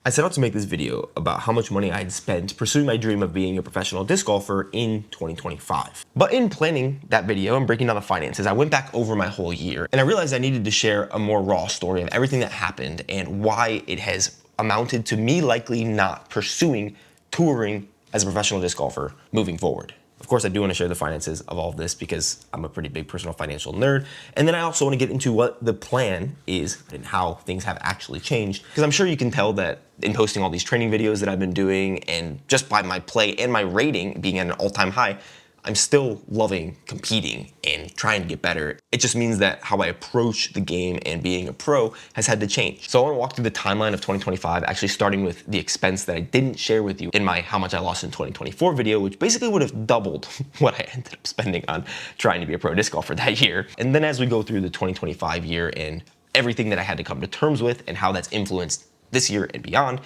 I set out to make this video about how much money I had spent pursuing my dream of being a professional disc golfer in 2025. But in planning that video and breaking down the finances, I went back over my whole year and I realized I needed to share a more raw story of everything that happened and why it has amounted to me likely not pursuing touring as a professional disc golfer moving forward. Of course, I do want to share the finances of all of this because I'm a pretty big personal financial nerd. And then I also want to get into what the plan is and how things have actually changed. Because I'm sure you can tell that in posting all these training videos that I've been doing and just by my play and my rating being at an all-time high, I'm still loving competing and trying to get better. It just means that how I approach the game and being a pro has had to change. So I want to walk through the timeline of 2025, actually starting with the expense that I didn't share with you in my how much I lost in 2024 video, which basically would have doubled what I ended up spending on trying to be a pro disc golfer that year. And then as we go through the 2025 year and everything that I had to come to terms with and how that's influenced this year and beyond,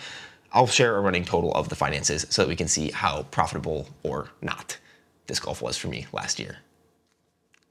I'll share a running total of the finances so that we can see how profitable or not disc golf was for me last year.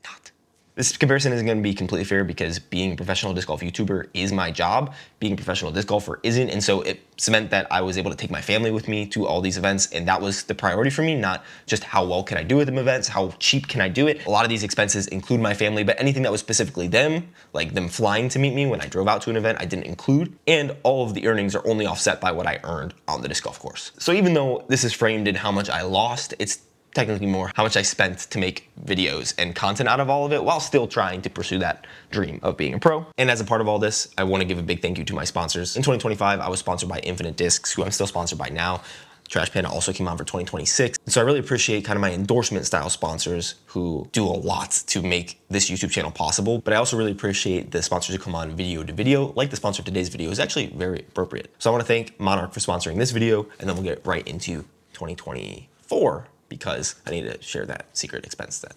Not. This comparison isn't going to be completely fair because being a professional disc golf YouTuber is my job. Being a professional disc golfer isn't, and so it meant that I was able to take my family with me to all these events, and that was the priority for me, not just how well can I do at the events, how cheap can I do it. A lot of these expenses include my family, but anything that was specifically them, like them flying to meet me when I drove out to an event, I didn't include, and all of the earnings are only offset by what I earned on the disc golf course. So even though this is framed in how much I lost, it's technically more how much I spent to make videos and content out of all of it while still trying to pursue that dream of being a pro. And as a part of all this, I want to give a big thank you to my sponsors. In 2025, I was sponsored by Infinite Discs, who I'm still sponsored by now. Trash Panda also came on for 2026. So I really appreciate kind of my endorsement style sponsors who do a lot to make this YouTube channel possible. But I also really appreciate the sponsors who come on video to video, like the sponsor of today's video is actually very appropriate. So I want to thank Monarch for sponsoring this video, and then we'll get right into 2024. Because I need to share that secret expense that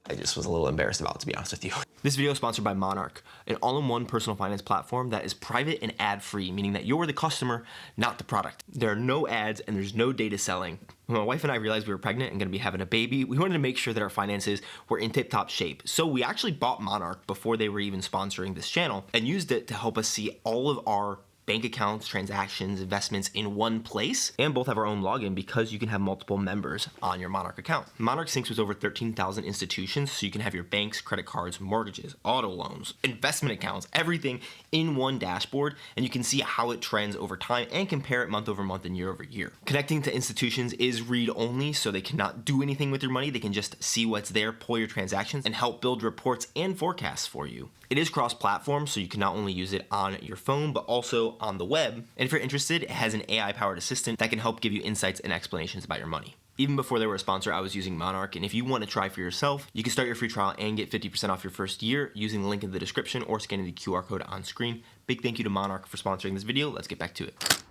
I just was a little embarrassed about, to be honest with you. This video is sponsored by Monarch, an all-in-one personal finance platform that is private and ad-free, meaning that you're the customer, not the product. There are no ads and there's no data selling. When my wife and I realized we were pregnant and gonna be having a baby, we wanted to make sure that our finances were in tip-top shape. So we actually bought Monarch before they were even sponsoring this channel and used it to help us see all of our bank accounts, transactions, investments in one place, and both have our own login because you can have multiple members on your Monarch account. Monarch syncs with over 13,000 institutions, so you can have your banks, credit cards, mortgages, auto loans, investment accounts, everything in one dashboard, and you can see how it trends over time and compare it month over month and year over year. Connecting to institutions is read only, so they cannot do anything with your money. They can just see what's there, pull your transactions, and help build reports and forecasts for you. It is cross-platform, so you can not only use it on your phone, but also on the web. And if you're interested, it has an AI-powered assistant that can help give you insights and explanations about your money. Even before they were a sponsor, I was using Monarch, and if you want to try for yourself, you can start your free trial and get 50% off your first year using the link in the description or scanning the QR code on screen. Big thank you to Monarch for sponsoring this video. Let's get back to it.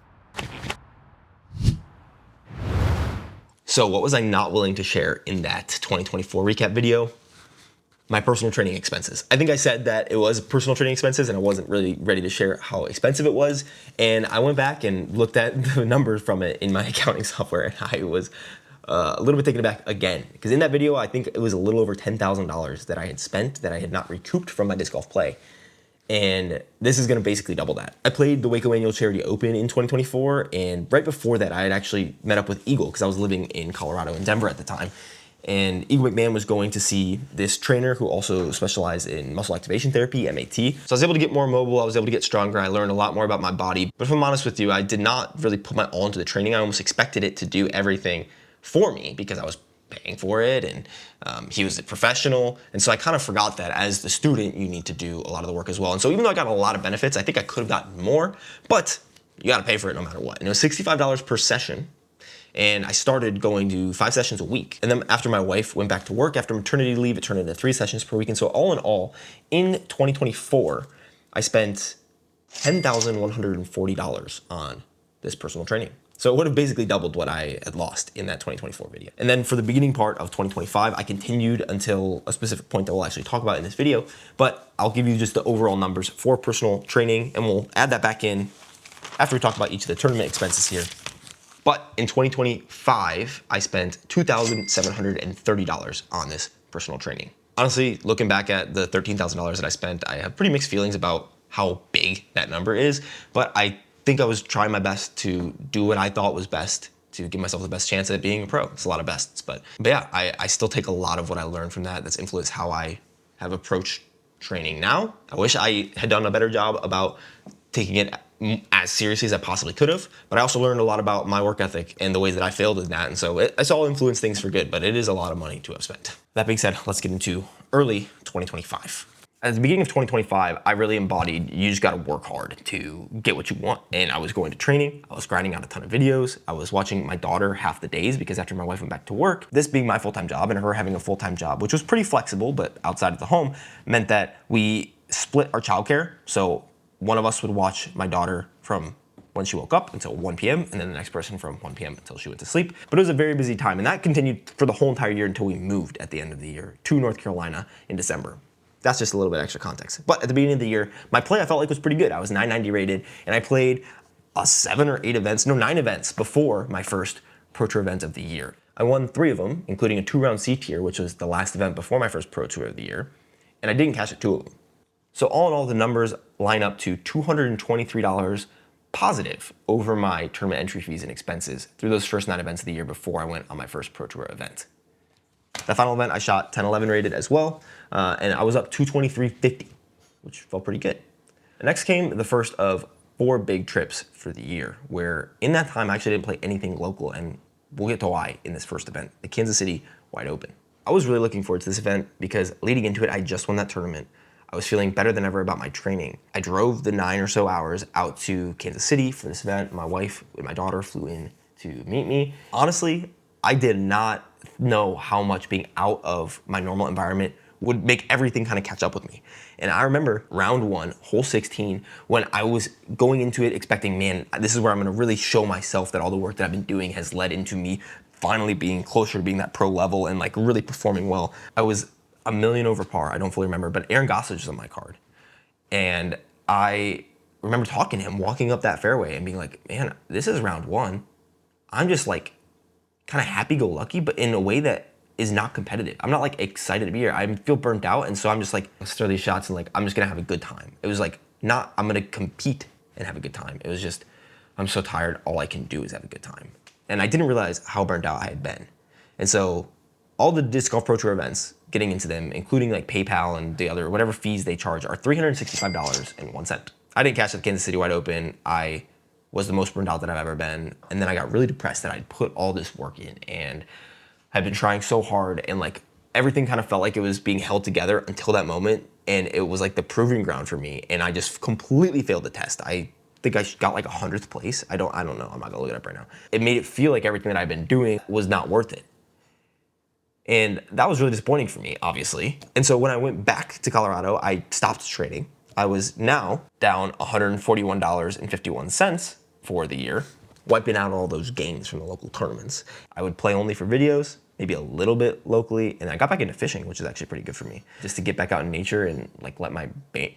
So what was I not willing to share in that 2024 recap video? My personal training expenses. I think I said that it was personal training expenses and I wasn't really ready to share how expensive it was. And I went back and looked at the numbers from it in my accounting software and I was a little bit taken aback again. Because in that video, I think it was a little over $10,000 that I had spent that I had not recouped from my disc golf play. And this is gonna basically double that. I played the Waco Annual Charity Open in 2024, and right before that, I had actually met up with Eagle because I was living in Colorado and Denver at the time. And Eagle McMahon was going to see this trainer who also specialized in muscle activation therapy, MAT. So I was able to get more mobile, I was able to get stronger, I learned a lot more about my body. But if I'm honest with you, I did not really put my all into the training. I almost expected it to do everything for me because I was paying for it and he was a professional. And so I kind of forgot that as the student, you need to do a lot of the work as well. And so even though I got a lot of benefits, I think I could have gotten more, but you gotta pay for it no matter what. And it was $65 per session. And I started going to 5 sessions a week. And then after my wife went back to work after maternity leave, it turned into 3 sessions per week. And so all in all, in 2024, I spent $10,140 on this personal training. So it would have basically doubled what I had lost in that 2024 video. And then for the beginning part of 2025, I continued until a specific point that we'll actually talk about in this video. But I'll give you just the overall numbers for personal training, and we'll add that back in after we talk about each of the tournament expenses here. But in 2025, I spent $2,730 on this personal training. Honestly, looking back at the $13,000 that I spent, I have pretty mixed feelings about how big that number is, but I think I was trying my best to do what I thought was best to give myself the best chance at being a pro. It's a lot of bests, but yeah, I still take a lot of what I learned from that's influenced how I have approached training now. I wish I had done a better job about taking it as seriously as I possibly could have, but I also learned a lot about my work ethic and the ways that I failed in that, and so it's all influenced things for good, but it is a lot of money to have spent. That being said, let's get into early 2025. At the beginning of 2025, I really embodied, you just gotta work hard to get what you want. And I was going to training, I was grinding out a ton of videos, I was watching my daughter half the days because after my wife went back to work, this being my full-time job and her having a full-time job, which was pretty flexible, but outside of the home, meant that we split our childcare. So one of us would watch my daughter from when she woke up until 1 p.m. and then the next person from 1 p.m. until she went to sleep. But it was a very busy time, and that continued for the whole entire year until we moved at the end of the year to North Carolina in December. That's just a little bit extra context. But at the beginning of the year, my play I felt like was pretty good. I was 990 rated, and I played 9 events before my first Pro Tour event of the year. I won 3 of them, including a 2-round C tier, which was the last event before my first Pro Tour of the year, and I didn't cash at 2 of them. So all in all, the numbers line up to $223 positive over my tournament entry fees and expenses through those first 9 events of the year before I went on my first Pro Tour event. That final event, I shot 10-11 rated as well, and I was up 223.50, which felt pretty good. Next came the first of 4 big trips for the year, where in that time I actually didn't play anything local, and we'll get to why in this first event, the Kansas City Wide Open. I was really looking forward to this event because leading into it, I just won that tournament. I was feeling better than ever about my training. I drove the 9 or so hours out to Kansas City for this event. My wife and my daughter flew in to meet me. Honestly, I did not know how much being out of my normal environment would make everything kind of catch up with me. And I remember round 1, hole 16, when I was going into it expecting, man, this is where I'm gonna really show myself that all the work that I've been doing has led into me finally being closer to being that pro level and like really performing well. I was a million over par, I don't fully remember, but Aaron Gossage was on my card. And I remember talking to him, walking up that fairway and being like, man, this is round 1. I'm just like kind of happy-go-lucky, but in a way that is not competitive. I'm not like excited to be here. I feel burnt out, and so I'm just like, let's throw these shots and like, I'm just gonna have a good time. It was like, not, I'm gonna compete and have a good time. It was just, I'm so tired, all I can do is have a good time. And I didn't realize how burnt out I had been. And so all the Disc Golf Pro Tour events, getting into them, including like PayPal and the other, whatever fees they charge, are $365.01. I didn't cash at the Kansas City Wide Open. I was the most burned out that I've ever been. And then I got really depressed that I'd put all this work in and I'd been trying so hard, and like everything kind of felt like it was being held together until that moment. And it was like the proving ground for me. And I just completely failed the test. I think I got like 100th place. I don't know. I'm not gonna look it up right now. It made it feel like everything that I've been doing was not worth it. And that was really disappointing for me, obviously. And so when I went back to Colorado, I stopped trading. I was now down $141.51 for the year, wiping out all those gains from the local tournaments. I would play only for videos, maybe a little bit locally, and I got back into fishing, which is actually pretty good for me, just to get back out in nature and like let my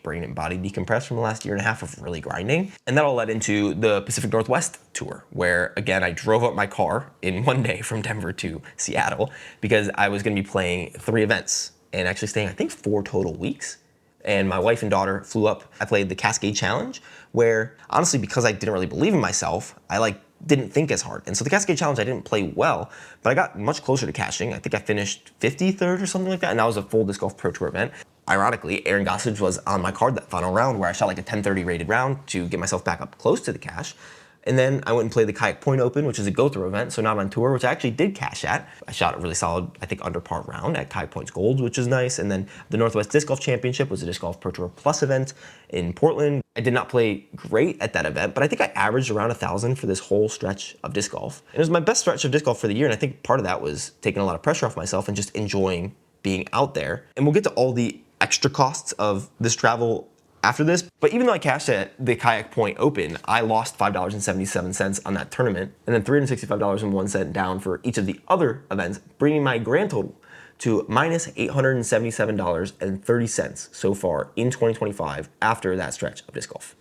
brain and body decompress from the last year and a half of really grinding. And that all led into the Pacific Northwest tour, where again, I drove up my car in one day from Denver to Seattle because I was gonna be playing 3 events and actually staying, I think, 4 total weeks. And my wife and daughter flew up. I played the Cascade Challenge, where honestly, because I didn't really believe in myself, I didn't think as hard. And so the Cascade Challenge, I didn't play well, but I got much closer to cashing. I think I finished 53rd or something like that, and that was a full Disc Golf Pro Tour event. Ironically, Aaron Gossage was on my card that final round, where I shot like a 1030 rated round to get myself back up close to the cash. And then I went and played the Kayak Point Open, which is a go-through event, so not on tour, which I actually did cash at. I shot a really solid, I think, under par round at Kayak Point's Gold, which is nice. And then the Northwest Disc Golf Championship was a Disc Golf Pro Tour Plus event in Portland. I did not play great at that event, but I think I averaged around 1,000 for this whole stretch of disc golf. And it was my best stretch of disc golf for the year, and I think part of that was taking a lot of pressure off myself and just enjoying being out there. And we'll get to all the extra costs of this travel after this, but even though I cashed at the Kayak Point Open, I lost $5.77 on that tournament, and then $365.01 down for each of the other events, bringing my grand total to minus $877.30 so far in 2025 after that stretch of disc golf.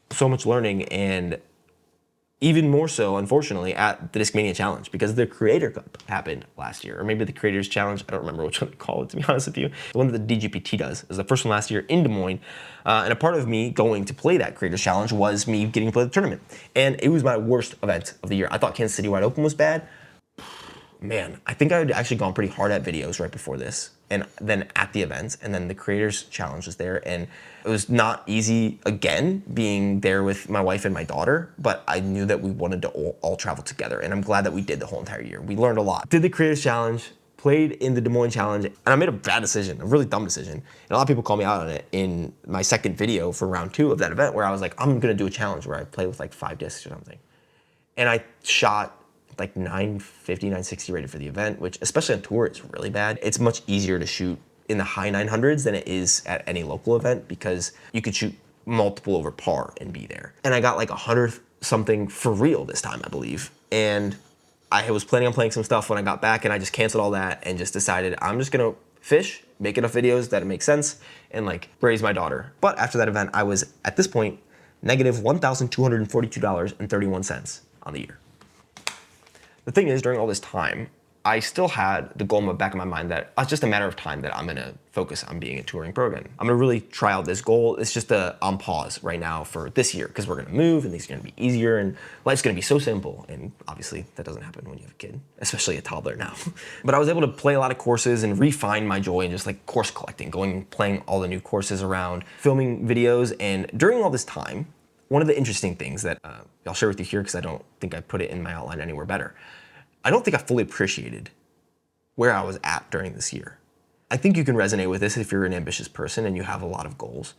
So much learning, and Even more so, unfortunately, at the Discmania Challenge, because the Creator Cup happened last year, or maybe the Creators Challenge. I don't remember which one to call it, to be honest with you. The one that the DGPT does. It was the first one last year in Des Moines. And a part of me going to play that Creators Challenge was me getting to play the tournament. And it was my worst event of the year. I thought Kansas City Wide Open was bad. Man, I think I had actually gone pretty hard at videos right before this, and then at the events, and then the Creators Challenge was there, and it was not easy, again, being there with my wife and my daughter, but I knew that we wanted to all travel together, and I'm glad that we did the whole entire year. We learned a lot. Did the Creators Challenge, played in the Des Moines Challenge, and I made a bad decision, a really dumb decision, and a lot of people call me out on it in my second video for round 2 of that event, where I was like, I'm gonna do a challenge where I play with like 5 discs or something. And I shot like 950, 960 rated for the event, which especially on tour, it's really bad. It's much easier to shoot in the high 900s than it is at any local event, because you could shoot multiple over par and be there. And I got like 100 something for real this time, I believe. And I was planning on playing some stuff when I got back, and I just canceled all that and just decided I'm just gonna fish, make enough videos that it makes sense, and like raise my daughter. But after that event, I was at this point negative $1,242.31 on the year. The thing is, during all this time, I still had the goal in the back of my mind that it's just a matter of time that I'm gonna focus on being a touring pro again. I'm gonna really try out this goal. It's just on pause right now for this year, because we're gonna move and things are gonna be easier and life's gonna be so simple. And obviously that doesn't happen when you have a kid, especially a toddler now. But I was able to play a lot of courses and refine my joy in just like course collecting, going and playing all the new courses around, filming videos. And during all this time, one of the interesting things that I'll share with you here, because I don't think I put it in my outline anywhere better. I don't think I fully appreciated where I was at during this year. I think you can resonate with this if you're an ambitious person and you have a lot of goals.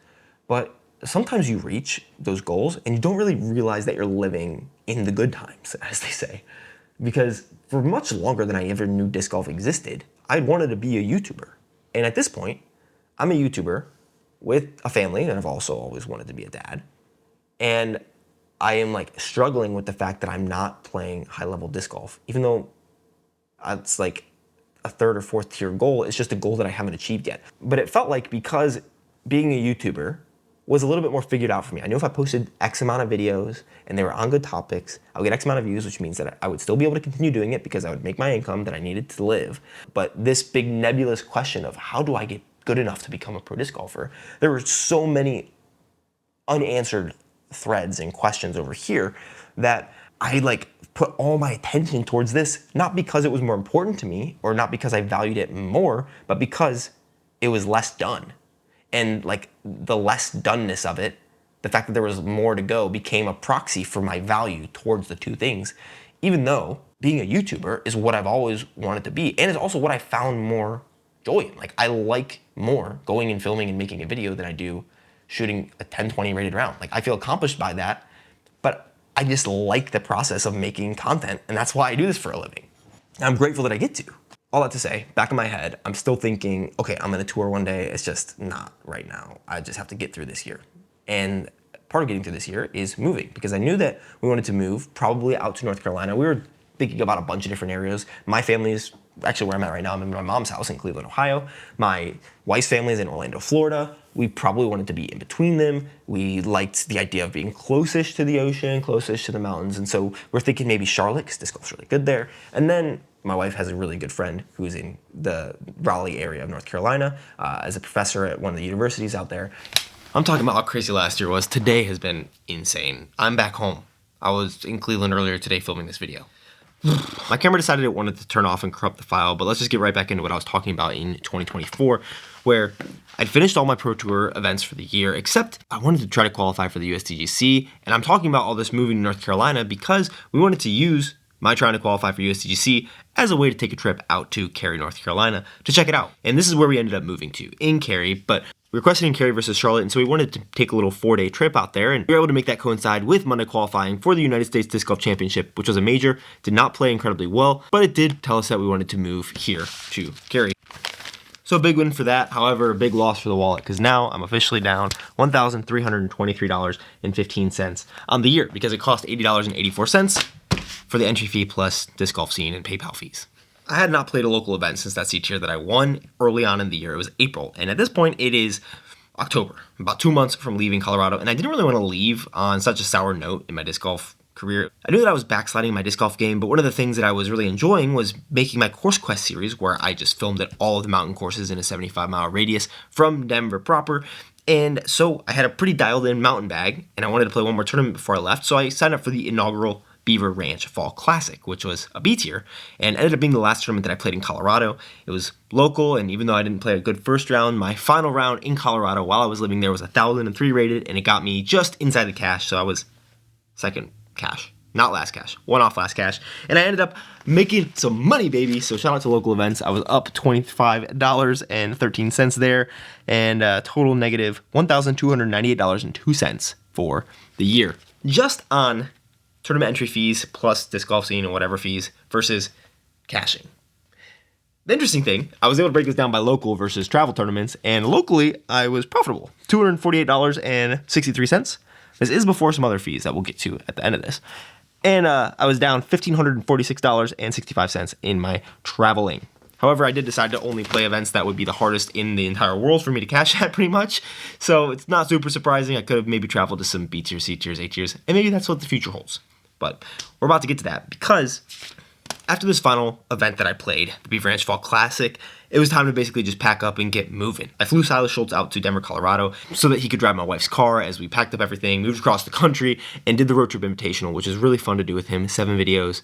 But sometimes you reach those goals and you don't really realize that you're living in the good times, as they say. Because for much longer than I ever knew disc golf existed, I wanted to be a YouTuber. And at this point, I'm a YouTuber with a family, and I've also always wanted to be a dad. And I am like struggling with the fact that I'm not playing high level disc golf, even though it's like a 3rd or 4th tier goal. It's just a goal that I haven't achieved yet. But it felt like, because being a YouTuber was a little bit more figured out for me. I knew if I posted X amount of videos and they were on good topics, I would get X amount of views, which means that I would still be able to continue doing it because I would make my income that I needed to live. But this big nebulous question of how do I get good enough to become a pro disc golfer, there were so many unanswered threads and questions over here that I like put all my attention towards this, not because it was more important to me or not because I valued it more, but because it was less done. And like the less doneness of it, the fact that there was more to go, became a proxy for my value towards the two things, even though being a YouTuber is what I've always wanted to be, and is also what I found more joy in. Like, I like more going and filming and making a video than I do shooting a 10-20 rated round. Like, I feel accomplished by that, but I just like the process of making content, and that's why I do this for a living. And I'm grateful that I get to. All that to say, back in my head, I'm still thinking, okay, I'm gonna tour one day. It's just not right now. I just have to get through this year. And part of getting through this year is moving, because I knew that we wanted to move probably out to North Carolina. We were thinking about a bunch of different areas. My family is actually where I'm at right now. I'm in my mom's house in Cleveland, Ohio. My wife's family is in Orlando, Florida. We probably wanted to be in between them. We liked the idea of being close-ish to the ocean, close-ish to the mountains. And so we're thinking maybe Charlotte, because disc golf's really good there. And then my wife has a really good friend who's in the Raleigh area of North Carolina as a professor at one of the universities out there. I'm talking about how crazy last year was. Today has been insane. I'm back home. I was in Cleveland earlier today filming this video. My camera decided it wanted to turn off and corrupt the file, but let's just get right back into what I was talking about in 2024, where I'd finished all my Pro Tour events for the year, except I wanted to try to qualify for the USDGC, and I'm talking about all this moving to North Carolina because we wanted to use my trying to qualify for USDGC as a way to take a trip out to Cary, North Carolina to check it out. And this is where we ended up moving to, in Cary, but we requested in Cary versus Charlotte, and so we wanted to take a little 4-day trip out there, and we were able to make that coincide with Monday qualifying for the United States Disc Golf Championship, which was a major. Did not play incredibly well, but it did tell us that we wanted to move here to Cary. So a big win for that, however, a big loss for the wallet, because now I'm officially down $1,323.15 on the year, because it cost $80.84 for the entry fee plus disc golf scene and PayPal fees. I had not played a local event since that C tier that I won early on in the year. It was April, and at this point it is October, about 2 months from leaving Colorado, and I didn't really want to leave on such a sour note in my disc golf career. I knew that I was backsliding in my disc golf game, but one of the things that I was really enjoying was making my Course Quest series, where I just filmed at all of the mountain courses in a 75-mile radius from Denver proper. And so I had a pretty dialed in mountain bag, and I wanted to play one more tournament before I left, so I signed up for the inaugural Beaver Ranch Fall Classic, which was a B tier, and ended up being the last tournament that I played in Colorado. It was local, and even though I didn't play a good first round, my final round in Colorado while I was living there was 1,003 rated, and it got me just inside the cash, so I was second cash. Not last cash, one off last cash. And I ended up making some money, baby. So shout out to local events. I was up $25.13 there, and total negative $1,298.02 for the year. Just on tournament entry fees plus disc golf scene and whatever fees versus cashing. The interesting thing, I was able to break this down by local versus travel tournaments, and locally I was profitable, $248.63. This is before some other fees that we'll get to at the end of this. And I was down $1,546.65 in my traveling. However, I did decide to only play events that would be the hardest in the entire world for me to cash at, pretty much. So it's not super surprising. I could have maybe traveled to some B tiers, C tiers, A tiers, and maybe that's what the future holds. But we're about to get to that, because after this final event that I played, the Beaver Ranch Fall Classic, it was time to basically just pack up and get moving. I flew Silas Schultz out to Denver, Colorado, so that he could drive my wife's car as we packed up everything, moved across the country, and did the Road Trip Invitational, which is really fun to do with him. 7 videos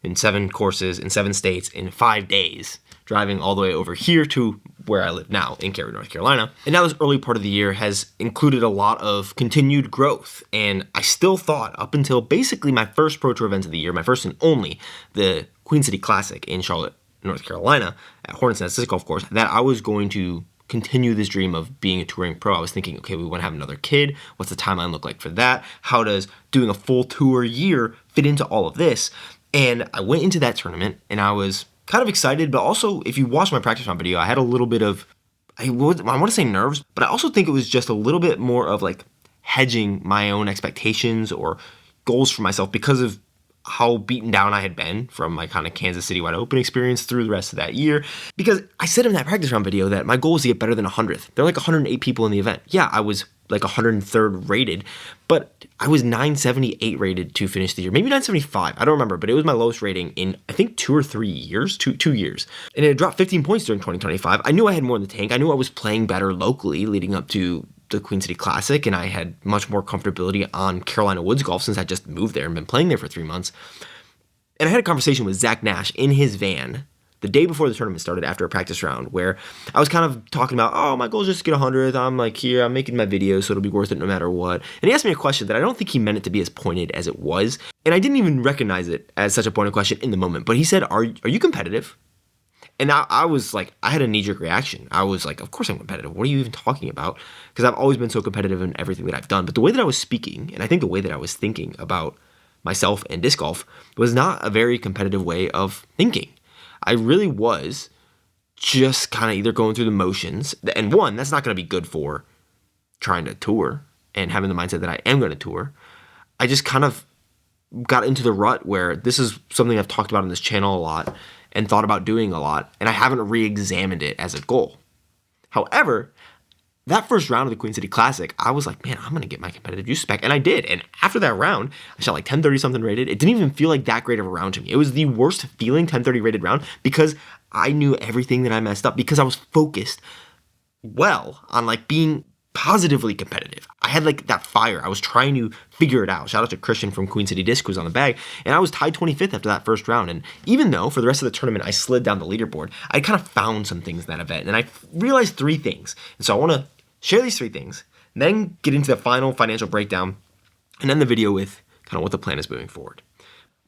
in 7 courses in 7 states in 5 days, driving all the way over here to where I live now in Cary, North Carolina. And now this early part of the year has included a lot of continued growth. And I still thought, up until basically my first Pro Tour event of the year, my first and only, the Queen City Classic in Charlotte, North Carolina, at Hornets Nest Disc Golf Course, that I was going to continue this dream of being a touring pro. I was thinking, okay, we want to have another kid. What's the timeline look like for that? How does doing a full tour year fit into all of this? And I went into that tournament, and I was kind of excited, but also, if you watch my practice round video, I had a little bit of, I want to say nerves, but I also think it was just a little bit more of like hedging my own expectations or goals for myself because of how beaten down I had been from my kind of Kansas City Wide Open experience through the rest of that year. Because I said in that practice round video that my goal was to get better than 100th. There were like 108 people in the event. Yeah, I was like 103rd rated, but I was 978 rated to finish the year. Maybe 975, I don't remember, but it was my lowest rating in, I think, 2 or 3 years, two years. And it had dropped 15 points during 2025. I knew I had more in the tank. I knew I was playing better locally leading up to the Queen City Classic, and I had much more comfortability on Carolina Woods Golf since I just moved there and been playing there for 3 months. And I had a conversation with Zach Nash in his van the day before the tournament started after a practice round, where I was kind of talking about, oh, my goal is just to get 100th. I'm like, here, I'm making my video, so it'll be worth it no matter what. And he asked me a question that I don't think he meant it to be as pointed as it was. And I didn't even recognize it as such a pointed question in the moment. But he said, are you competitive? And I was like, I had a knee-jerk reaction. I was like, of course I'm competitive. What are you even talking about? Because I've always been so competitive in everything that I've done. But the way that I was speaking, and I think the way that I was thinking about myself and disc golf, was not a very competitive way of thinking. I really was just kind of either going through the motions. And one, that's not going to be good for trying to tour and having the mindset that I am going to tour. I just kind of got into the rut where this is something I've talked about on this channel a lot and thought about doing a lot, and I haven't re-examined it as a goal. However, that first round of the Queen City Classic, I was like, man, I'm going to get my competitive juice back, and I did. And after that round, I shot like 1030 something rated. It didn't even feel like that great of a round to me. It was the worst feeling 1030 rated round because I knew everything that I messed up because I was focused well on like being positively competitive. I had like that fire. I was trying to figure it out. Shout out to Christian from Queen City Disc who's on the bag. And I was tied 25th after that first round. And even though for the rest of the tournament I slid down the leaderboard, I kind of found some things in that event. And I realized 3 things. And so I want to share these 3 things, and then get into the final financial breakdown, and end the video with kind of what the plan is moving forward.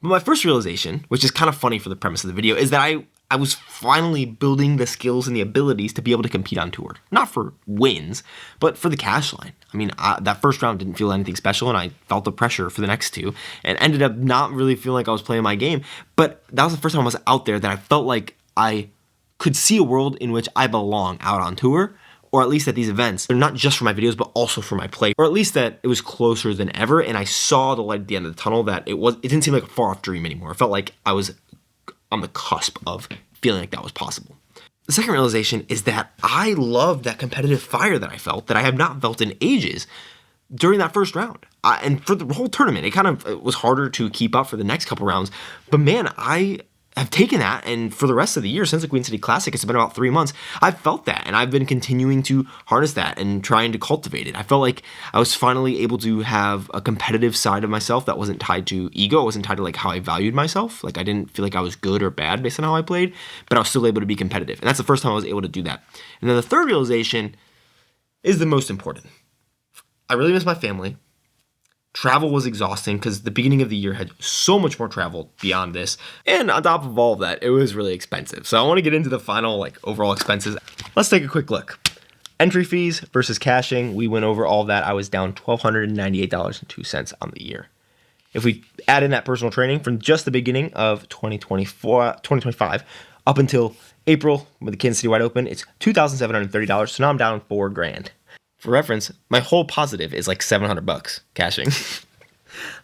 But my first realization, which is kind of funny for the premise of the video, is that I was finally building the skills and the abilities to be able to compete on tour. Not for wins, but for the cash line. I mean, that first round didn't feel anything special, and I felt the pressure for the next 2, and ended up not really feeling like I was playing my game. But that was the first time I was out there that I felt like I could see a world in which I belong out on tour, or at least at these events. They're not just for my videos, but also for my play, or at least that it was closer than ever, and I saw the light at the end of the tunnel, that it didn't seem like a far-off dream anymore. It felt like I was on the cusp of feeling like that was possible. The second realization is that I love that competitive fire that I felt, that I have not felt in ages, during that first round. And for the whole tournament, it was harder to keep up for the next couple rounds. But man, I have taken that, and for the rest of the year, since the Queen City Classic, it's been about 3 months, I've felt that, and I've been continuing to harness that and trying to cultivate it. I felt like I was finally able to have a competitive side of myself that wasn't tied to ego. It wasn't tied to like how I valued myself. Like I didn't feel like I was good or bad based on how I played, but I was still able to be competitive. And that's the first time I was able to do that. And then the third realization is the most important. I really miss my family. Travel was exhausting because the beginning of the year had so much more travel beyond this. And on top of all of that, it was really expensive. So I want to get into the final overall expenses. Let's take a quick look. Entry fees versus caching. We went over all of that. I was down $1,298.02 on the year. If we add in that personal training from just the beginning of 2025 up until April when the Kansas City Wide Open, it's $2,730. So now I'm down $4,000. For reference, my whole positive is like $700 caching.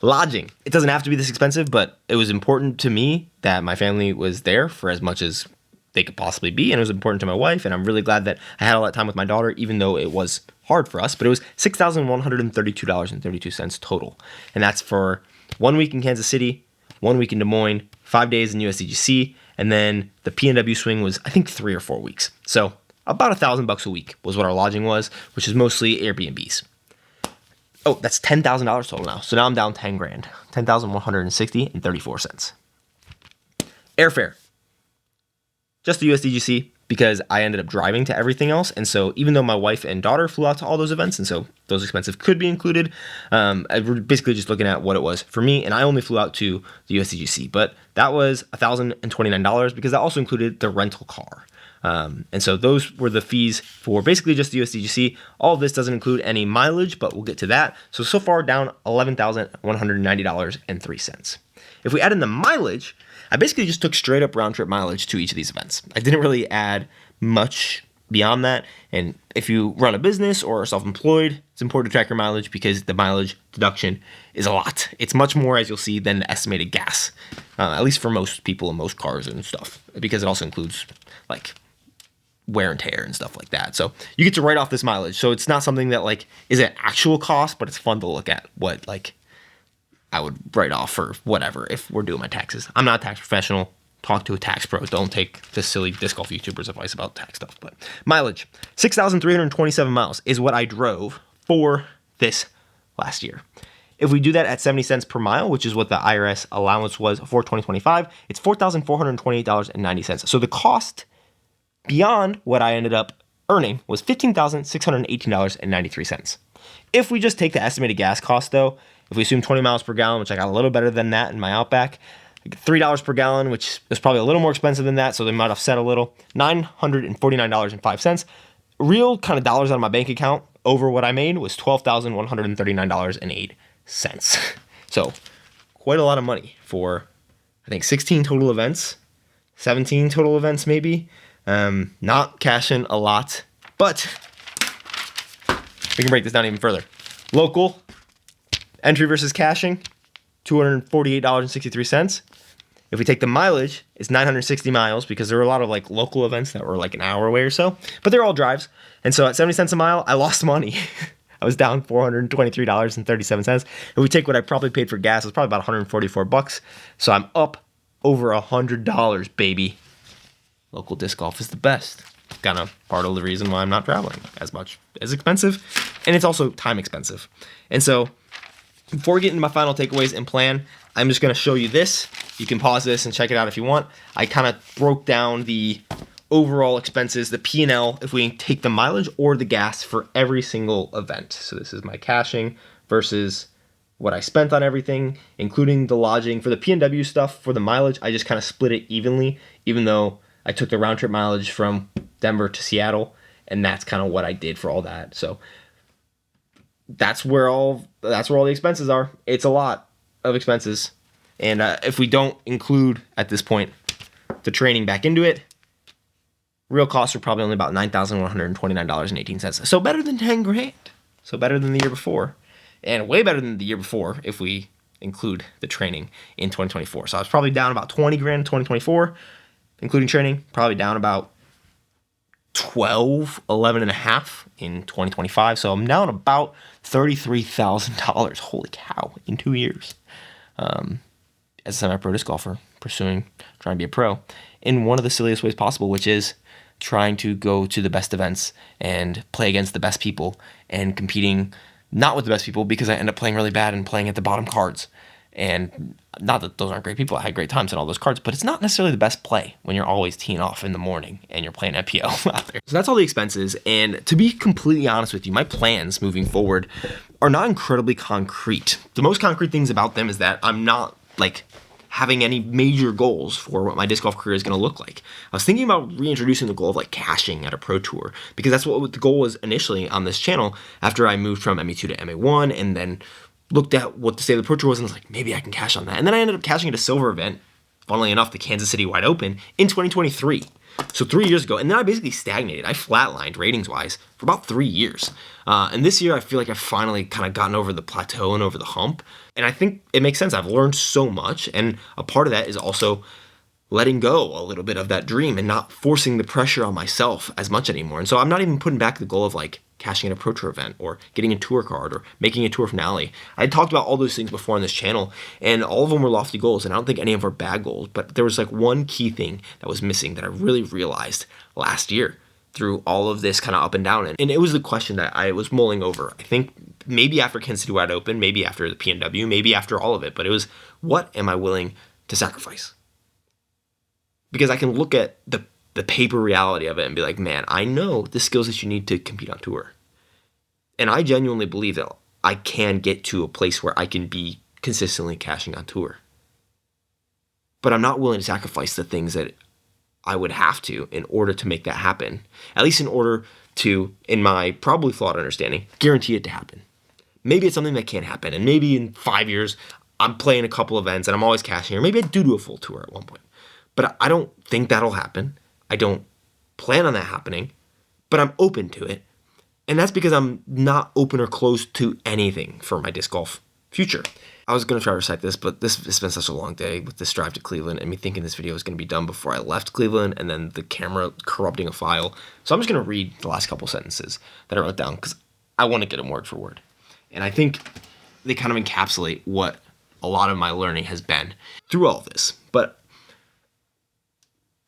Lodging. It doesn't have to be this expensive, but it was important to me that my family was there for as much as they could possibly be, and it was important to my wife, and I'm really glad that I had all that time with my daughter, even though it was hard for us, but it was $6,132.32 total. And that's for 1 week in Kansas City, 1 week in Des Moines, 5 days in USDGC, and then the PNW swing was, I think, 3 or 4 weeks. So about $1,000 a week was what our lodging was, which is mostly Airbnbs. Oh, that's $10,000 total now. So now I'm down $10,000, $10,160.34. Airfare, just the USDGC, because I ended up driving to everything else. And so even though my wife and daughter flew out to all those events, and so those expenses could be included, we're basically just looking at what it was for me. And I only flew out to the USDGC, but that was $1,029 because that also included the rental car. And so those were the fees for basically just the USDGC. All of this doesn't include any mileage, but we'll get to that. So far down $11,190.03. If we add in the mileage, I basically just took straight up round trip mileage to each of these events. I didn't really add much beyond that. And if you run a business or are self-employed, it's important to track your mileage because the mileage deduction is a lot. It's much more, as you'll see, than the estimated gas, at least for most people and most cars and stuff, because it also includes wear and tear and stuff like that. So you get to write off this mileage. So it's not something that is an actual cost, but it's fun to look at what I would write off for whatever if we're doing my taxes. I'm not a tax professional. Talk to a tax pro. Don't take this silly disc golf YouTuber's advice about tax stuff. But mileage, 6,327 miles is what I drove for this last year. If we do that at 70 cents per mile, which is what the IRS allowance was for 2025, it's $4,428.90. So the cost beyond what I ended up earning was $15,618.93. If we just take the estimated gas cost, though, if we assume 20 miles per gallon, which I got a little better than that in my Outback, $3 per gallon, which is probably a little more expensive than that, so they might offset a little, $949.05. Real kind of dollars out of my bank account over what I made was $12,139.08. So quite a lot of money for, I think, 16 total events, 17 total events maybe. Not cashing a lot, but we can break this down even further. Local, entry versus cashing, $248.63. If we take the mileage, it's 960 miles because there were a lot of local events that were an hour away or so, but they're all drives. And so at 70 cents a mile, I lost money. I was down $423.37. If we take what I probably paid for gas, it's probably about $144. So I'm up over $100, baby. Local disc golf is the best. Kind of part of the reason why I'm not traveling as much. It's expensive, and it's also time expensive. And so before we get into my final takeaways and plan, I'm just going to show you this. You can pause this and check it out if you want. I kind of broke down the overall expenses, the P&L, if we take the mileage or the gas for every single event. So this is my caching versus what I spent on everything, including the lodging. For the PNW stuff, for the mileage, I just kind of split it evenly, even though I took the round trip mileage from Denver to Seattle, and that's kind of what I did for all that. So that's where all the expenses are. It's a lot of expenses. And if we don't include at this point the training back into it, real costs are probably only about $9,129.18. So better than $10,000. So better than the year before, and way better than the year before if we include the training in 2024. So I was probably down about $20,000 in 2024. Including training, probably down about 11 and a half in 2025. So I'm down about $33,000. Holy cow, in 2 years. As a semi-pro disc golfer, trying to be a pro in one of the silliest ways possible, which is trying to go to the best events and play against the best people and competing not with the best people because I end up playing really bad and playing at the bottom cards. And not that those aren't great people. I had great times in all those cards, but it's not necessarily the best play when you're always teeing off in the morning and you're playing FPL out there. So that's all the expenses. And to be completely honest with you, my plans moving forward are not incredibly concrete. The most concrete things about them is that I'm not like having any major goals for what my disc golf career is going to look like. I was thinking about reintroducing the goal of like cashing at a pro tour because that's what the goal was initially on this channel after I moved from ME2 to MA1 and then looked at what the state of the pro tour was and was like, maybe I can cash on that. And then I ended up cashing at a silver event, funnily enough, the Kansas City Wide Open in 2023. So 3 years ago. And then I basically stagnated. I flatlined ratings-wise for about 3 years. And this year I feel like I've finally kind of gotten over the plateau and over the hump. And I think it makes sense. I've learned so much. And a part of that is also letting go a little bit of that dream and not forcing the pressure on myself as much anymore. And so I'm not even putting back the goal of like cashing at a pro tour event or getting a tour card or making a tour finale. I talked about all those things before on this channel and all of them were lofty goals and I don't think any of them are bad goals, but there was like one key thing that was missing that I really realized last year through all of this kind of up and down. And it was the question that I was mulling over. I think maybe after Kansas City Wide Open, maybe after the PNW, maybe after all of it, but it was what am I willing to sacrifice? Because I can look at the paper reality of it and be like, man, I know the skills that you need to compete on tour. And I genuinely believe that I can get to a place where I can be consistently cashing on tour. But I'm not willing to sacrifice the things that I would have to in order to make that happen. At least in order to, in my probably flawed understanding, guarantee it to happen. Maybe it's something that can't happen. And maybe in 5 years, I'm playing a couple events and I'm always cashing. Or maybe I do a full tour at one point. But I don't think that'll happen. I don't plan on that happening, but I'm open to it. And that's because I'm not open or closed to anything for my disc golf future. I was going to try to recite this, but this has been such a long day with this drive to Cleveland and me thinking this video was going to be done before I left Cleveland and then the camera corrupting a file. So I'm just going to read the last couple sentences that I wrote down because I want to get them word for word. And I think they kind of encapsulate what a lot of my learning has been through all of this. But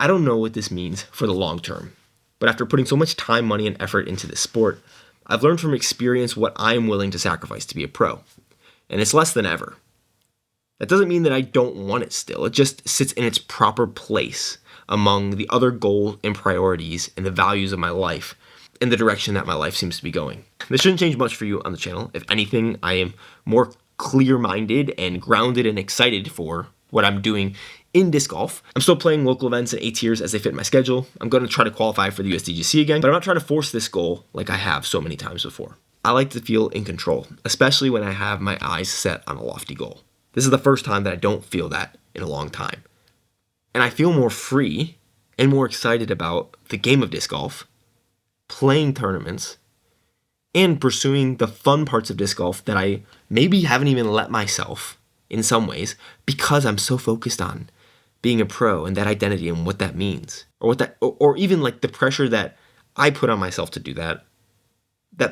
I don't know what this means for the long term, but after putting so much time, money, and effort into this sport, I've learned from experience what I'm willing to sacrifice to be a pro, and it's less than ever. That doesn't mean that I don't want it still. It just sits in its proper place among the other goals and priorities and the values of my life and the direction that my life seems to be going. This shouldn't change much for you on the channel. If anything, I am more clear-minded and grounded and excited for what I'm doing in disc golf. I'm still playing local events and A tiers as they fit my schedule. I'm going to try to qualify for the USDGC again, but I'm not trying to force this goal like I have so many times before. I like to feel in control, especially when I have my eyes set on a lofty goal. This is the first time that I don't feel that in a long time. And I feel more free and more excited about the game of disc golf, playing tournaments, and pursuing the fun parts of disc golf that I maybe haven't even let myself in some ways because I'm so focused on being a pro and that identity and what that means, or even like the pressure that I put on myself to do that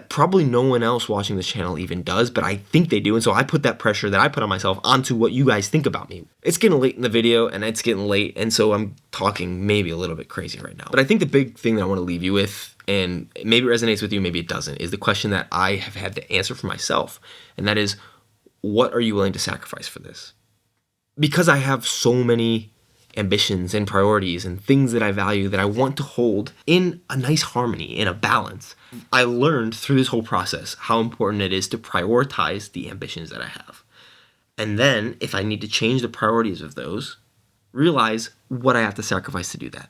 probably no one else watching this channel even does, but I think they do. And so I put that pressure that I put on myself onto what you guys think about me. It's getting late in the video and it's getting late. And so I'm talking maybe a little bit crazy right now, but I think the big thing that I want to leave you with, and maybe it resonates with you, maybe it doesn't, is the question that I have had to answer for myself. And that is, what are you willing to sacrifice for this? Because I have so many ambitions and priorities and things that I value that I want to hold in a nice harmony, in a balance. I learned through this whole process how important it is to prioritize the ambitions that I have. And then if I need to change the priorities of those, realize what I have to sacrifice to do that.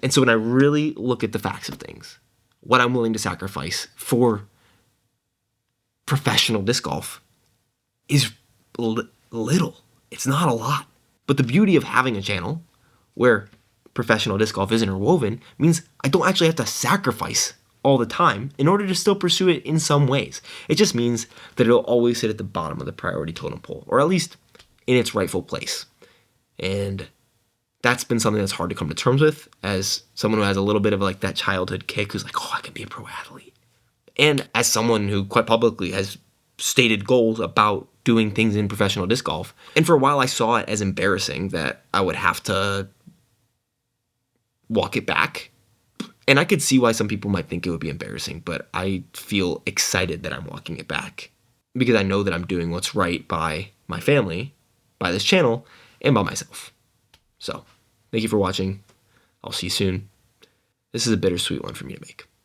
And so when I really look at the facts of things, what I'm willing to sacrifice for professional disc golf is little. It's not a lot. But the beauty of having a channel where professional disc golf is interwoven means I don't actually have to sacrifice all the time in order to still pursue it in some ways. It just means that it'll always sit at the bottom of the priority totem pole, or at least in its rightful place. And that's been something that's hard to come to terms with as someone who has a little bit of like that childhood kick who's like, oh, I could be a pro athlete. And as someone who quite publicly has stated goals about doing things in professional disc golf. And for a while I saw it as embarrassing that I would have to walk it back. And I could see why some people might think it would be embarrassing, but I feel excited that I'm walking it back because I know that I'm doing what's right by my family, by this channel, and by myself. So, thank you for watching. I'll see you soon. This is a bittersweet one for me to make.